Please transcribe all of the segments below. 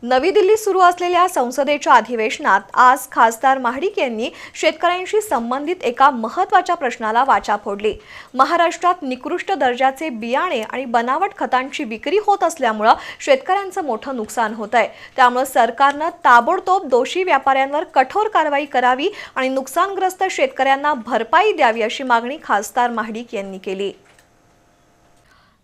नवी दिल्लीत सुरू असलेल्या संसदेच्या अधिवेशनात आज खासदार महाडिक यांनी शेतकऱ्यांशी संबंधित एका महत्त्वाच्या प्रश्नाला वाचा फोडली। महाराष्ट्रात निकृष्ट दर्जाचे बियाणे आणि बनावट खतांची विक्री होत असल्यामुळे शेतकऱ्यांचं मोठं नुकसान होत आहे। त्यामुळे सरकारने ताबडतोब दोषी व्यापाऱ्यांवर कठोर कारवाई करावी आणि नुकसानग्रस्त शेतकऱ्यांना भरपाई द्यावी अशी मागणी खासदार महाडिक यांनी केली।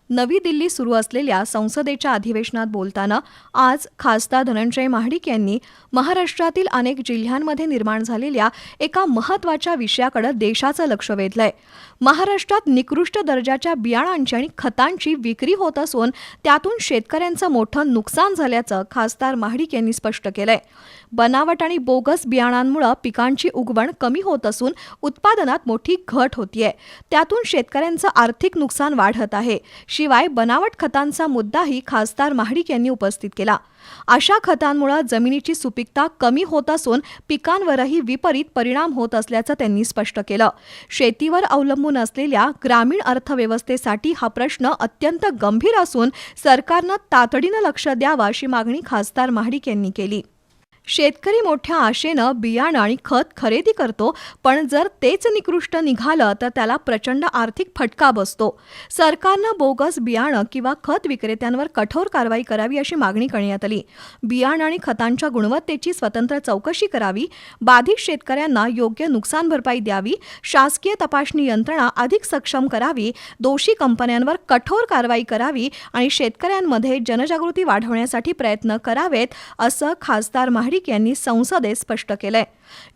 नवी दिल्ली सुरू असलेल्या संसदेच्या अधिवेशनात बोलताना आज खासदार धनंजय महाडिक यांनी महाराष्ट्रातील अनेक जिल्ह्यांमध्ये निर्माण झालेल्या एका महत्त्वाच्या विषयाकडे देशाचं लक्ष वेधलंय। महाराष्ट्रात निकृष्ट दर्जाच्या बियाणांची आणि खतांची विक्री होत असून त्यातून शेतकऱ्यांचं मोठं नुकसान झाल्याचं खासदार महाडिक यांनी स्पष्ट केलंय। बनावट आणि बोगस बियाणांमुळे पिकांची उगवण कमी होत असून उत्पादनात मोठी घट होतीये। त्यातून शेतकऱ्यांचं आर्थिक नुकसान वाढत आहे। शिवाय बनावट खतांचा मुद्दाही खासदार महाडिक यांनी उपस्थित केला। अशा खतांमुळे जमिनीची सुपीकता कमी होत असून पिकांवरही विपरीत परिणाम होत असल्याचं त्यांनी स्पष्ट केलं। शेतीवर अवलंबून असलेल्या ग्रामीण अर्थव्यवस्थेसाठी हा प्रश्न अत्यंत गंभीर असून सरकारने तातडीने लक्ष द्यावं अशी मागणी खासदार महाडिक यांनी केली। शेतकरी मोठ्या आशेनं बियाणं आणि खत खरेदी करतो, पण जर तेच निकृष्ट निघालं तर त्याला प्रचंड आर्थिक फटका बसतो। सरकारनं बोगस बियाणं किंवा खत विक्रेत्यांवर कठोर कारवाई करावी अशी मागणी करण्यात आली। बियाणं आणि खतांच्या गुणवत्तेची स्वतंत्र चौकशी करावी, बाधित शेतकऱ्यांना योग्य नुकसान भरपाई द्यावी, शासकीय तपासणी यंत्रणा अधिक सक्षम करावी, दोषी कंपन्यांवर कठोर कारवाई करावी आणि शेतकऱ्यांमध्ये जनजागृती वाढवण्यासाठी प्रयत्न करावेत असं खासदार महाडिक यांनी संसदेत स्पष्ट केलंय।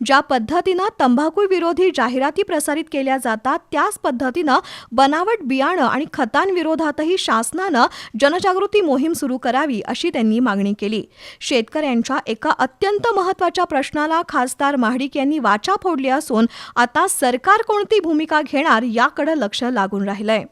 ज्या पद्धतीनं तंबाखू विरोधी जाहिराती प्रसारित केल्या जातात त्याच पद्धतीनं बनावट बियाणं आणि खतांविरोधातही शासनानं जनजागृती मोहीम सुरू करावी अशी त्यांनी मागणी केली। शेतकऱ्यांच्या एका अत्यंत महत्त्वाच्या प्रश्नाला खासदार महाडिक यांनी वाचा फोडली असून आता सरकार कोणती भूमिका घेणार याकडे लक्ष लागून राहिलंय।